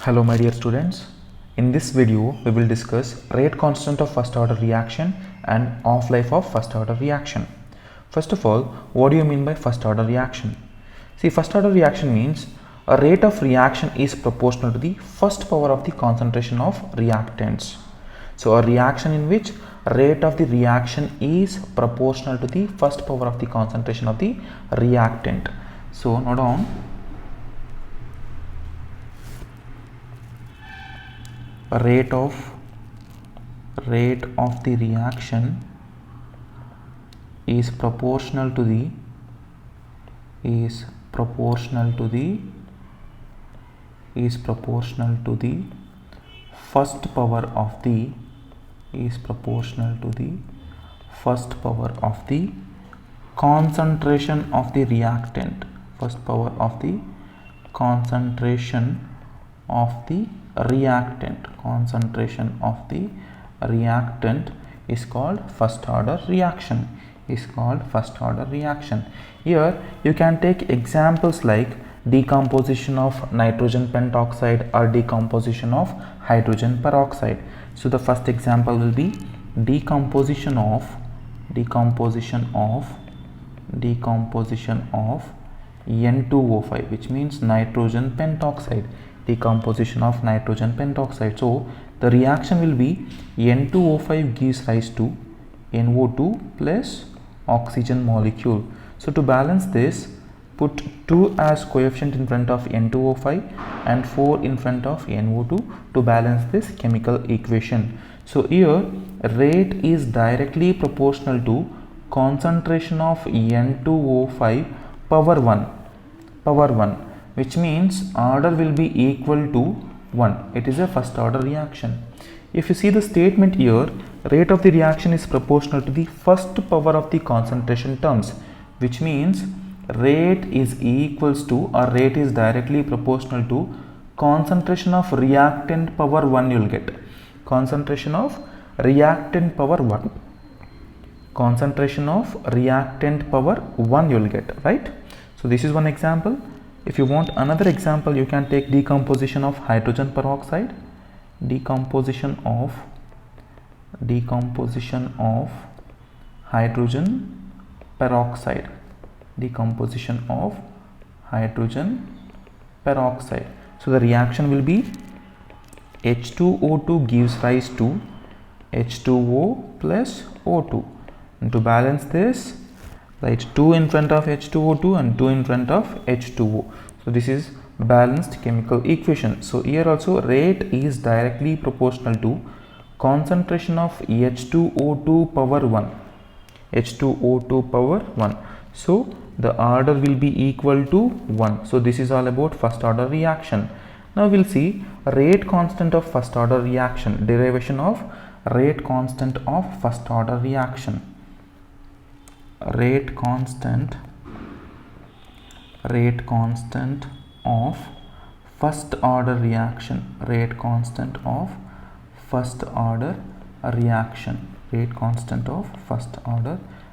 Hello my dear students, in this video we will discuss rate constant of first order reaction and half-life of first order reaction. First of all, what do you mean by first order reaction? See, first order reaction means a rate of reaction is proportional to the first power of the concentration of reactants. So a reaction in which rate of the reaction is proportional to the first power of the concentration of the reactant. So note down, rate of the reaction is proportional to the first power of the concentration of the reactant. First power of the concentration of the reactant. Concentration of the reactant is called first order reaction. Here you can take examples like decomposition of nitrogen pentoxide or decomposition of hydrogen peroxide. So the first example will be decomposition of N2O5, which means nitrogen pentoxide. Decomposition of nitrogen pentoxide. So the reaction will be N2O5 gives rise to NO2 plus oxygen molecule. So to balance this, put 2 as coefficient in front of N2O5 and 4 in front of NO2 to balance this chemical equation. So here rate is directly proportional to concentration of N2O5 power 1, which means order will be equal to 1. It is a first order reaction. If you see the statement here, rate of the reaction is proportional to the first power of the concentration terms, which means rate is equals to, or rate is directly proportional to concentration of reactant power 1. You will get concentration of reactant power 1. You will get, right? So this is one example. If you want another example, you can take decomposition of hydrogen peroxide. Decomposition of hydrogen peroxide. So the reaction will be H2O2 gives rise to H2O plus O2. And to balance this, write 2 in front of H2O2 and 2 in front of H2O. So this is balanced chemical equation. So here also rate is directly proportional to concentration of H2O2 power 1. So the order will be equal to 1. So this is all about first order reaction. Now we'll see rate constant of first order reaction. Derivation of rate constant of first order reaction. Rate constant of first order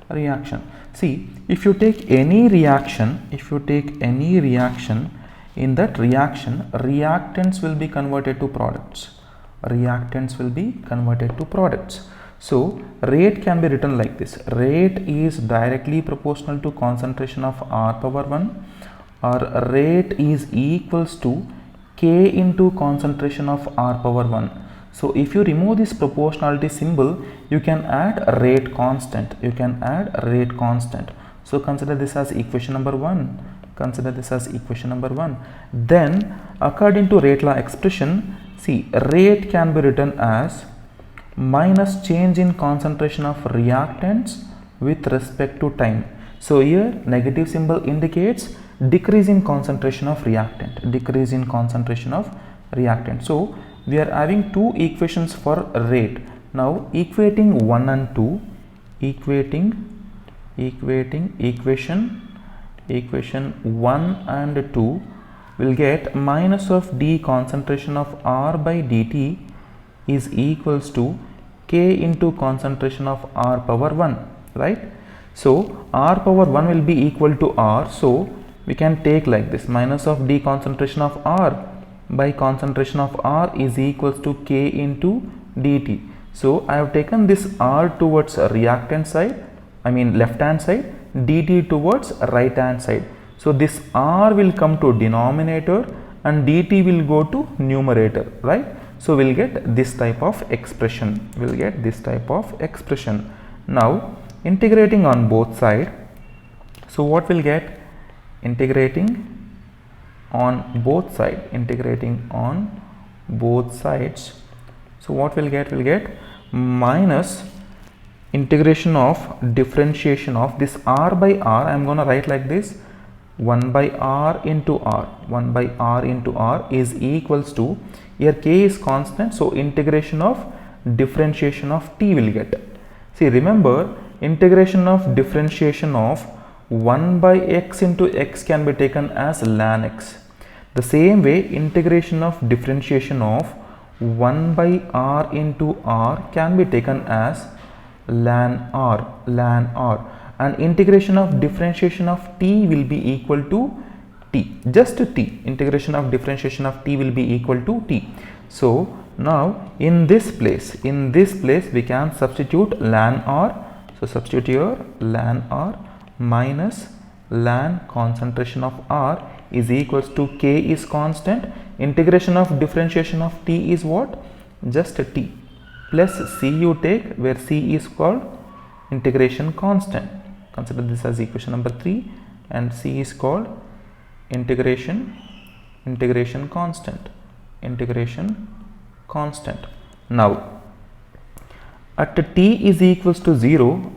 reaction. See, if you take any reaction, in that reaction reactants will be converted to products. So rate can be written like this: rate is directly proportional to concentration of R power 1, or rate is equals to K into concentration of R power 1. So if you remove this proportionality symbol, you can add rate constant. So consider this as equation number 1. Then according to rate law expression, see, rate can be written as minus change in concentration of reactants with respect to time. So here negative symbol indicates decrease in concentration of reactant. So we are having two equations for rate. Now equating 1 and 2, equation 1 and 2 will get minus of d concentration of R by dt is equals to K into concentration of R power 1, right? So R power 1 will be equal to R. So we can take like this, minus of d concentration of R by concentration of R is equals to K into dt. So I have taken this R towards reactant side, I mean left hand side, dt towards right hand side. So this R will come to denominator and dt will go to numerator, right? So we'll get this type of expression. Now integrating on both sides. So what we'll get? Integrating on both sides. So what we'll get? We'll get minus integration of differentiation of this R by R. I'm going to write like this: 1 by R into R. 1 by R into R is equals to, here K is constant, so integration of differentiation of T will get. See, remember, integration of differentiation of 1 by x into x can be taken as ln x. The same way, integration of differentiation of 1 by R into R can be taken as ln R, and integration of differentiation of T will be equal to T, just T. Integration of differentiation of T will be equal to T. So now in this place we can substitute ln R. So substitute here ln R minus ln concentration of R is equals to K is constant. Integration of differentiation of T is what? Just T, plus C you take, where C is called integration constant. Consider this as equation number 3, and C is called integration constant. Now at T is equals to 0,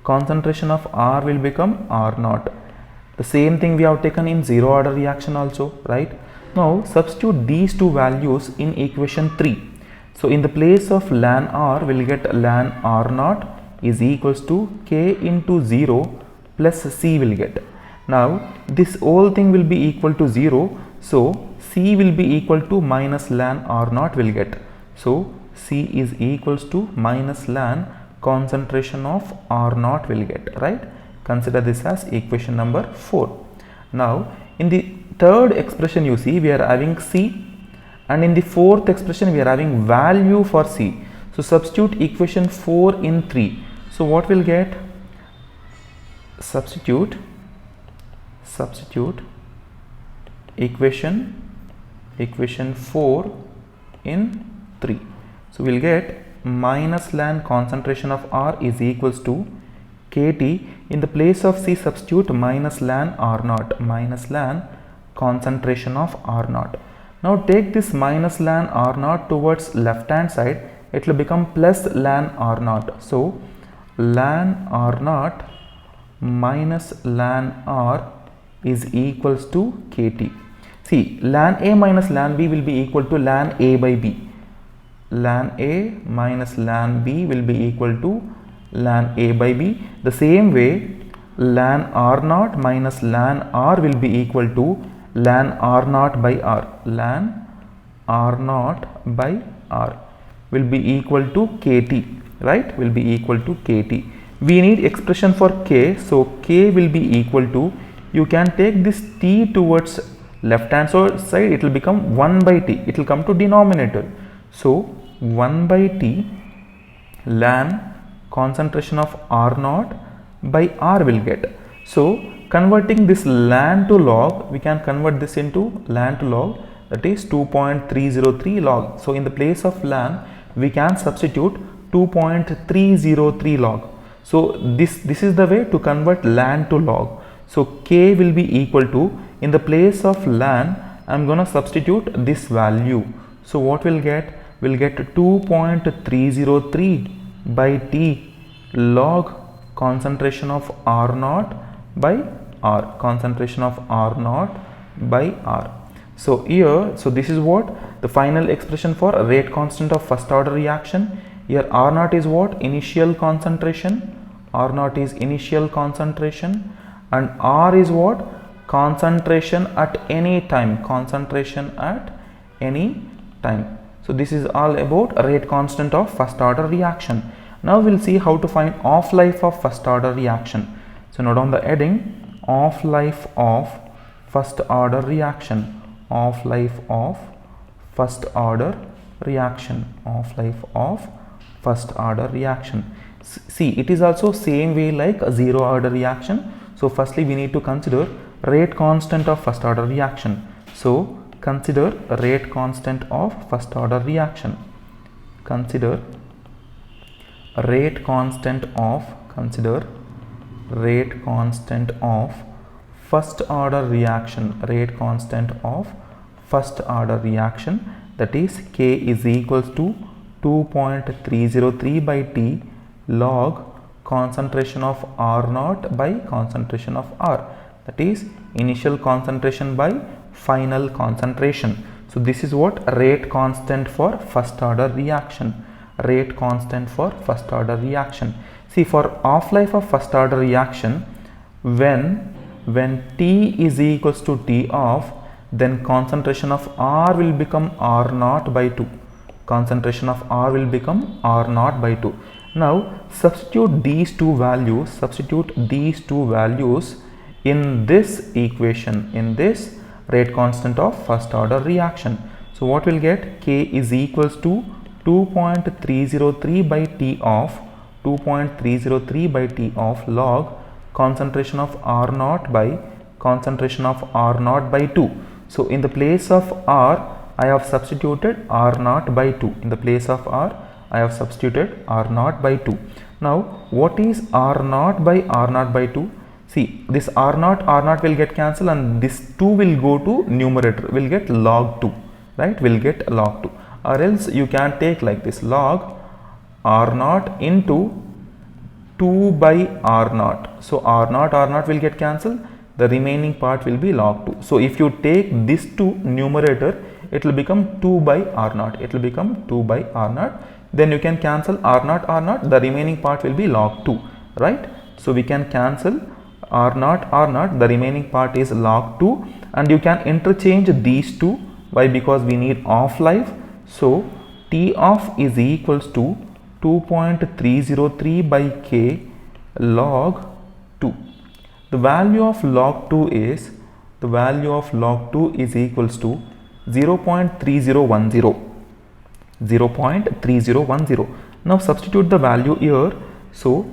concentration of R will become R naught. The same thing we have taken in zero order reaction also, right? Now substitute these two values in equation 3. So in the place of ln R, we'll get ln R naught is equals to K into 0 plus C will get. Now this whole thing will be equal to 0, so C will be equal to minus ln R naught will get. So C is equals to minus ln concentration of R naught will get, right? Consider this as equation number 4. Now in the third expression you see we are having C, and in the fourth expression we are having value for C. So substitute equation 4 in 3. So what we'll get? Substitute equation 4 in 3. So we'll get minus ln concentration of R is equals to KT. In the place of C substitute minus ln R naught, minus ln concentration of R naught. Now take this minus ln R naught towards left hand side, it will become plus ln R naught. So ln R naught minus ln R is equals to KT. See, ln A minus ln B will be equal to ln A by B. Ln A minus ln B will be equal to ln A by B. The same way, ln R naught minus ln R will be equal to ln R naught by R. Ln R naught by R will be equal to KT, right? Will be equal to KT. We need expression for K, so K will be equal to, you can take this T towards left hand side, it will become 1 by T, it will come to denominator. So 1 by T ln concentration of R naught by R will get. So converting this ln to log, we can convert this into ln to log, that is 2.303 log. So in the place of ln we can substitute 2.303 log. So this is the way to convert ln to log. So K will be equal to, in the place of ln I am going to substitute this value. So what we'll get? We'll get 2.303 by T log concentration of R naught by R, concentration of R naught by R. So here, so this is what the final expression for rate constant of first order reaction. Here R naught is what? Initial concentration. R naught is initial concentration, and R is what? Concentration at any time, concentration at any time. So this is all about rate constant of first order reaction. Now we'll see how to find half life of first order reaction. So note down the heading, half life of first order reaction. half-life of first order reaction, half-life of first order reaction. See, it is also same way like a zero order reaction. So firstly we need to consider rate constant of first order reaction. So consider rate constant of first order reaction. Consider rate constant of first order reaction, rate constant of first order reaction, that is K is equals to 2.303 by T log concentration of R naught by concentration of R, that is initial concentration by final concentration. So this is what rate constant for first order reaction, rate constant for first order reaction. See, for half-life of first order reaction, when T is equals to T off, then concentration of R will become R naught by 2. Concentration of R will become R naught by 2. Now substitute these two values, in this equation, in this rate constant of first order reaction. So what will get? K is equals to 2.303 by T off, 2.303 by T off log concentration of R naught by concentration of R naught by 2. So in the place of R, I have substituted R naught by 2. In the place of R, I have substituted R naught by 2. Now what is R naught by R naught by 2? See, this R naught will get cancelled and this 2 will go to numerator, will get log 2, right? Will get log 2, or else you can take like this, log R naught into 2 by R naught. So R naught will get cancelled, the remaining part will be log 2. So if you take this to numerator, it will become 2 by R naught, it will become 2 by R naught. Then you can cancel R naught, the remaining part will be log 2, right? So we can cancel R naught, the remaining part is log 2, and you can interchange these two. Why? Because we need half-life. So T off is equals to 2.303 by K log 2. The value of log 2 is equals to 0.3010. 0.3010. Now substitute the value here. So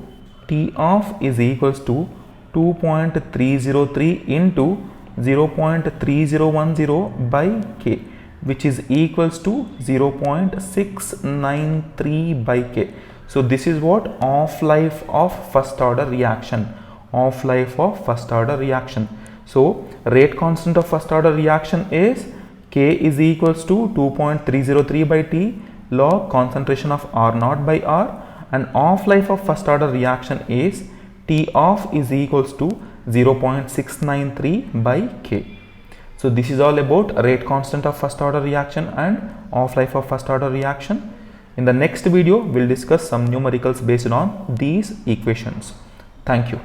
T off is equals to 2.303 into 0.3010 by K, which is equals to 0.693 by K. So this is what half-life of first order reaction, half-life of first order reaction. So rate constant of first order reaction is K is equals to 2.303 by T log concentration of R naught by R, and half-life of first order reaction is T off is equals to 0.693 by K. So this is all about rate constant of first order reaction and half-life of first order reaction. In the next video, we'll discuss some numericals based on these equations. Thank you.